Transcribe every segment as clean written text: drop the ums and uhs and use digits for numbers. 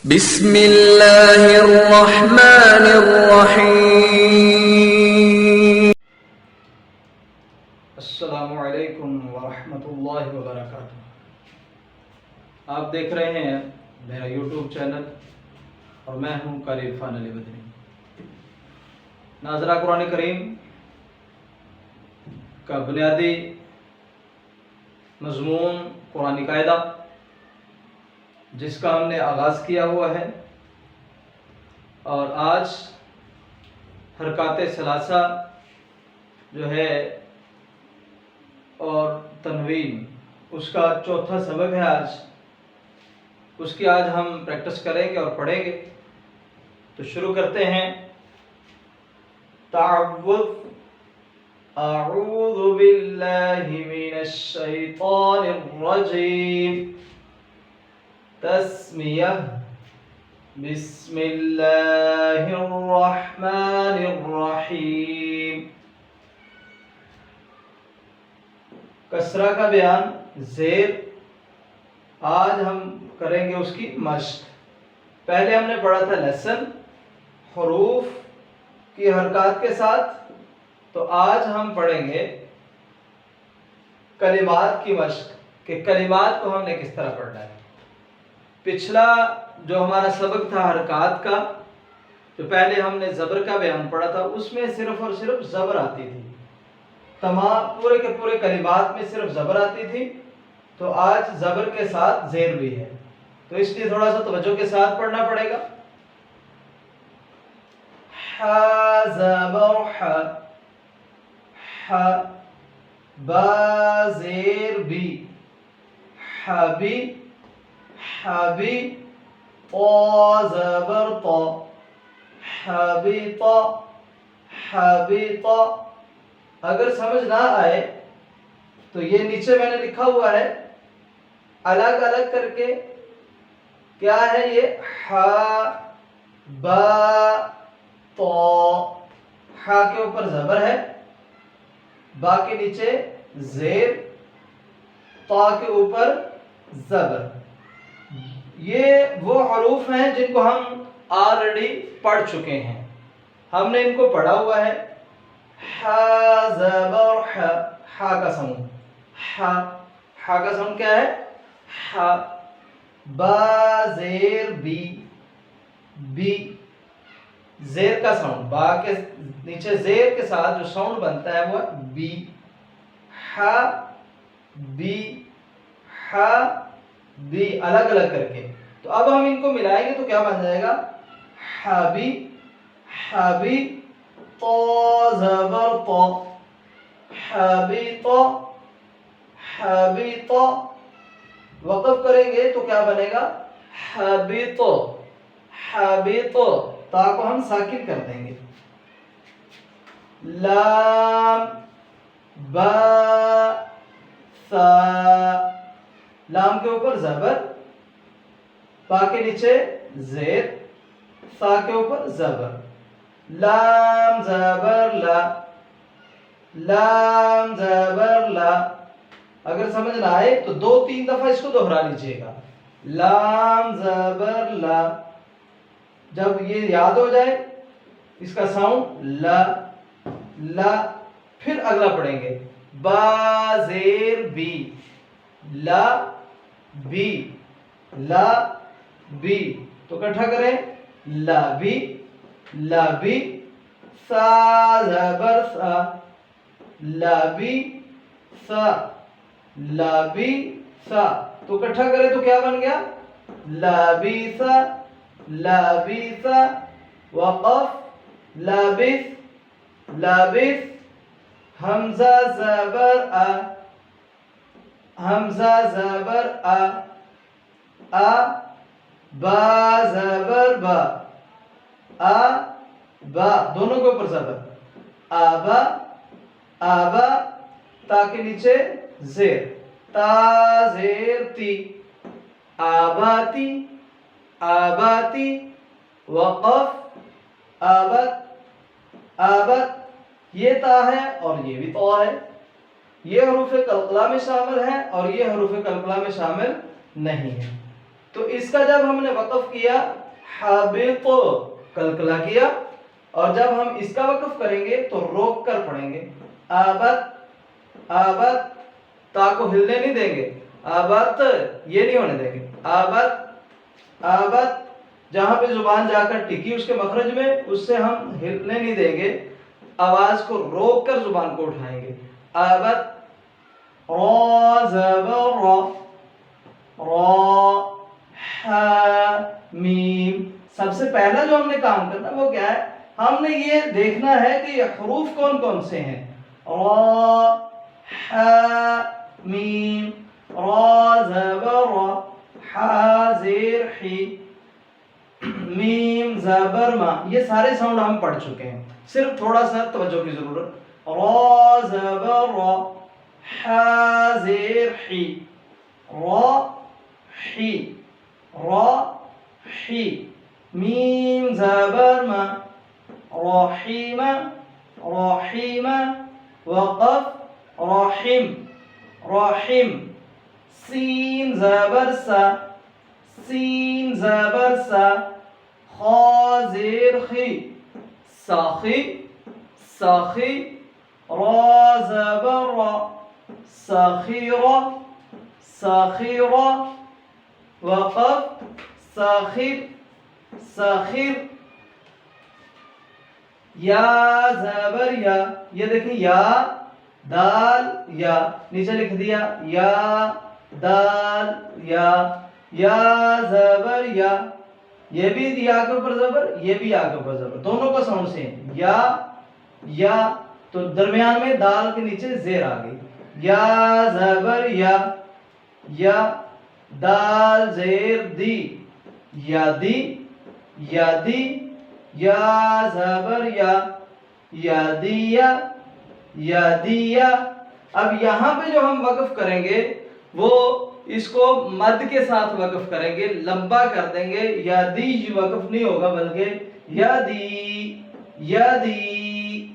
بسم اللہ الرحمن الرحیم۔ السلام علیکم ورحمۃ اللہ وبرکاتہ۔ آپ دیکھ رہے ہیں میرا یوٹیوب چینل اور میں ہوں قاری عرفان علی بدری۔ ناظرہ، قرآن کریم کا بنیادی مضمون قرآن قاعدہ جس کا ہم نے آغاز کیا ہوا ہے، اور آج حرکات ثلاثہ جو ہے اور تنوین اس کا چوتھا سبق ہے آج، اس کی آج ہم پریکٹس کریں گے اور پڑھیں گے۔ تو شروع کرتے ہیں۔ تعوذ، اعوذ باللہ من الشیطان الرجیم، تسمیہ، بسم اللہ الرحمن الرحیم۔ کسرہ کا بیان، زیر، آج ہم کریں گے اس کی مشق۔ پہلے ہم نے پڑھا تھا لیسن حروف کی حرکات کے ساتھ، تو آج ہم پڑھیں گے کلمات کی مشق کہ کلمات کو ہم نے کس طرح پڑھنا ہے۔ پچھلا جو ہمارا سبق تھا حرکات کا، جو پہلے ہم نے زبر کا بیان پڑھا تھا، اس میں صرف اور صرف زبر آتی تھی، تمام پورے کے پورے کلمات میں صرف زبر آتی تھی۔ تو آج زبر کے ساتھ زیر بھی ہے، تو اس لیے تھوڑا سا توجہ کے ساتھ پڑھنا پڑے گا۔ ح زبر ح، ح، با زیر بی، حبی، حبی، طا زبر طا، حبیط، حبیط۔ اگر سمجھ نہ آئے تو یہ نیچے میں نے لکھا ہوا ہے، الگ الگ کر کے کیا ہے یہ، ح، با، طا۔ ح کے اوپر زبر ہے، با کے نیچے زیر، طا کے اوپر زبر۔ یہ وہ حروف ہیں جن کو ہم آلریڈی پڑھ چکے ہیں، ہم نے ان کو پڑھا ہوا ہے۔ ح زبر ح، ح کا ساؤنڈ، ح، ح کا ساؤنڈ کیا ہے، ح۔ با زیر بی، بی، زیر کا ساؤنڈ، با کے نیچے زیر کے ساتھ جو ساؤنڈ بنتا ہے وہ بی، ح، بی، ح، بی، الگ الگ کر کے۔ تو اب ہم ان کو ملائیں گے تو کیا بن جائے گا، حبی، حبی، طا زبر طا، حبیط، حبیط۔ وقف کریں گے تو کیا بنے گا، حبیط، حبیط۔ تا کو ہم ساکن کر دیں گے۔ لام، با، ثا، لام کے اوپر زبر، با کے نیچے زیر، ثا کے اوپر زبر۔ لام زبر لا، لام زبر لا۔ اگر سمجھ نہ آئے تو 2-3 دفعہ اس کو دہرا لیجئے گا، لام زبر لا۔ جب یہ یاد ہو جائے اس کا ساؤنڈ لا، لا، پھر اگلا پڑھیں گے، با زیر بی، لا، بی، لا، بی۔ تو اکٹھا کریں، لا بی، لا بی، سا زبر سا، لا بی، سا، لا بی، سا۔ تو اکٹھا کریں تو کیا بن گیا، لابیس، لابیس۔ وقف، لابس، لابس۔ حمزہ زبر آ، حمزہ زبر آ، آ، با زبر با، آ، با، دونوں کے اوپر زبر، آبا، آبا، تا کے نیچے زیر، تا زیر تی، آباتی، آباتی۔ وقف، آبت، آبت۔ یہ تا ہے اور یہ بھی طا ہے، یہ حروف قلقلہ میں شامل ہے اور یہ حروف قلقلہ میں شامل نہیں ہے۔ تو اس کا جب ہم نے وقف کیا حابط کلکلا کیا، اور جب ہم اس کا وقف کریں گے تو روک کر پڑھیں گے آبت، آبت، تا کو ہلنے نہیں دیں گے، آبت یہ نہیں ہونے دیں گے، آبت، آبت، جہاں پہ زبان جا کر ٹکی اس کے مخرج میں اس سے ہم ہلنے نہیں دیں گے، آواز کو روک کر زبان کو اٹھائیں گے، آبت، را زبر را، را ح میم۔ سب سے پہلا جو ہم نے کام کرنا وہ کیا ہے، ہم نے یہ دیکھنا ہے کہ یہ حروف کون کون سے ہیں، را ح میم، را زبر را، ح زیر حی، میم زبر ما، یہ سارے ساؤنڈ ہم پڑھ چکے ہیں، صرف تھوڑا سا توجہ کی ضرورت، را زبر را، ح زیر حی، را حی، را حی، میم زبر ما، رحیم، رحیم، وقف رحم، رحم، سین زبر سا، سین زبر سا، خا زیر خی، ساخی، ساخی، را زبر را، ساخیرا، ساخیرا، وقف ساخر، ساخر، یا زبر یا، یہ دیکھیں یا دال یا، نیچے لکھ دیا یا دال یا، یا زبر یا، یہ بھی یا کے اوپر زبر، یہ بھی یا کے اوپر زبر، دونوں کا ساؤنڈ سیم، یا تو درمیان میں دال کے نیچے زیر آ گئی، یا زبر یا دال زیر دی، یادی، یادی، یا زبر یادیا، یادیا۔ اب یہاں پہ جو ہم وقف کریں گے وہ اس کو مد کے ساتھ وقف کریں گے، لمبا کر دیں گے، یادی وقف نہیں ہوگا بلکہ یادی، یادی،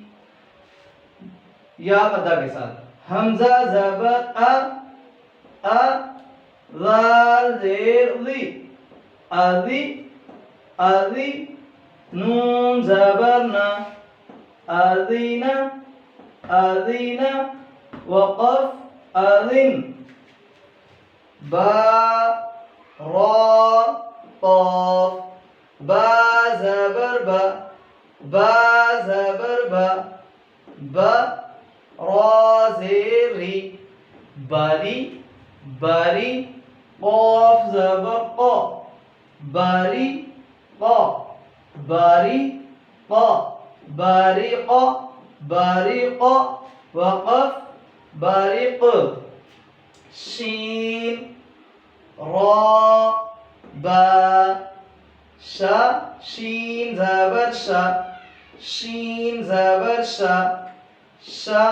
یا مدہ کے ساتھ، حمزہ زبر ا، ذال زیر لی، اذی، اذی، نون زبر نا، اذینا، اذینا، وقف اذن، با را قاف، با زبر با، با زبر با، با را زیر ری، باری، باری، قاف زبر قا، باری قا، باری قا، باری قا، باری قا، وقف بارق، شین را با، شا، شین زبر شا، شین زبر شا، شا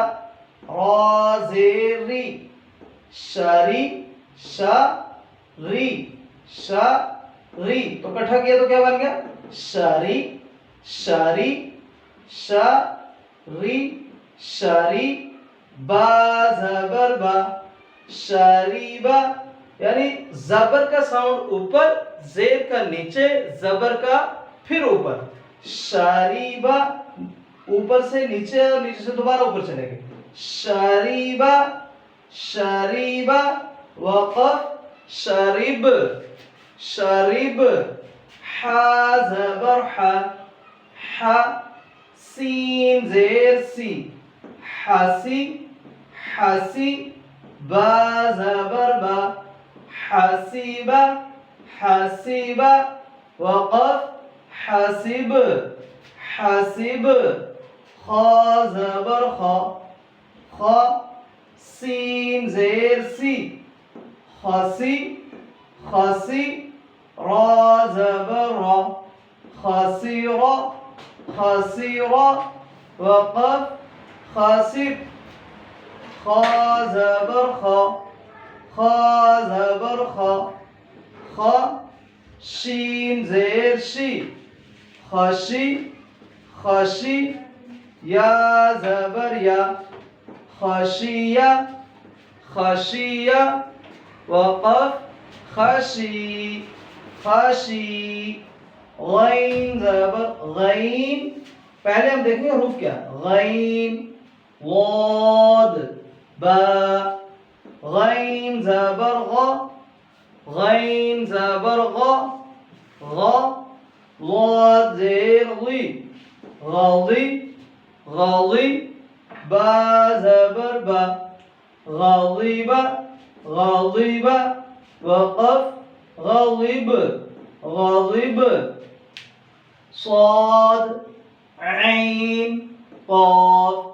را زیر ری، شاری، شا ری، شا ری، تو کٹھا کیا تو کیا بن گیا، شاری، شاری، شا ری، شاری، با زبر با، شاریبا، یعنی زبر کا ساؤنڈ اوپر، زیر کا نیچے، زبر کا پھر اوپر، شاریبا، اوپر سے نیچے اور نیچے سے دوبارہ اوپر چلے گئے، شاریبا، شاریبا، وقف شارب، شارب، ح زبر ح، ح، سین زیر سی، حسی، حسی، با زبر با، حسیبا، حسیبا، وقف حسب، حسب، خا زبر خا، خا، سین زیر سی، خاسی، خاسی، را زبر را، خاسیرا، خاسیرا، وقف خاسر، خا زبر خا، خا زبر خا، خا، شین زیر شی، خاشی، خاشی، یا زبر یا، خاشیہ، خاشیہ، وقف خشی خشی غین زبر غین پہلے ہم دیکھیں گے حروف کیا غین واد با غین زبر غ غین زبر غ غ واد زیر غی غاضی غاضی با زبر با غاضب غاضب وقف غاضب غاضب صاد عين قاف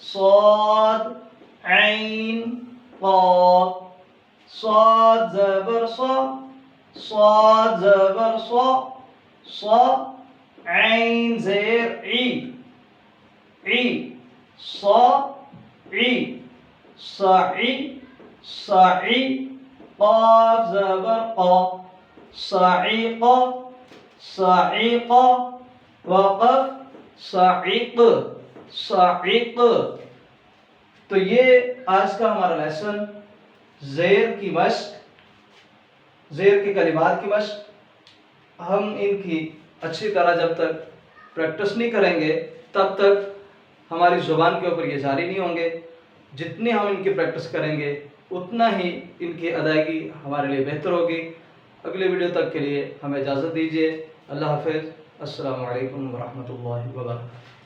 صاد عين قاف صاد زبر صا صاد زبر صا صا عين زير عي عي صا عي صعي صعي قاف زبر قا صعيق صعيق وقف صعيق صعيق تو یہ آج کا ہمارا لیسن زیر کی مشق زیر کے کلمات کی مشق ہم ان کی اچھی طرح جب تک پریکٹس نہیں کریں گے تب تک ہماری زبان کے اوپر یہ جاری نہیں ہوں گے جتنی ہم ان کی پریکٹس کریں گے اتنا ہی ان کی ادائیگی ہمارے لیے بہتر ہوگی اگلے ویڈیو تک کے لیے ہمیں اجازت دیجیے اللہ حافظ السلام علیکم ورحمۃ اللہ وبرکاتہ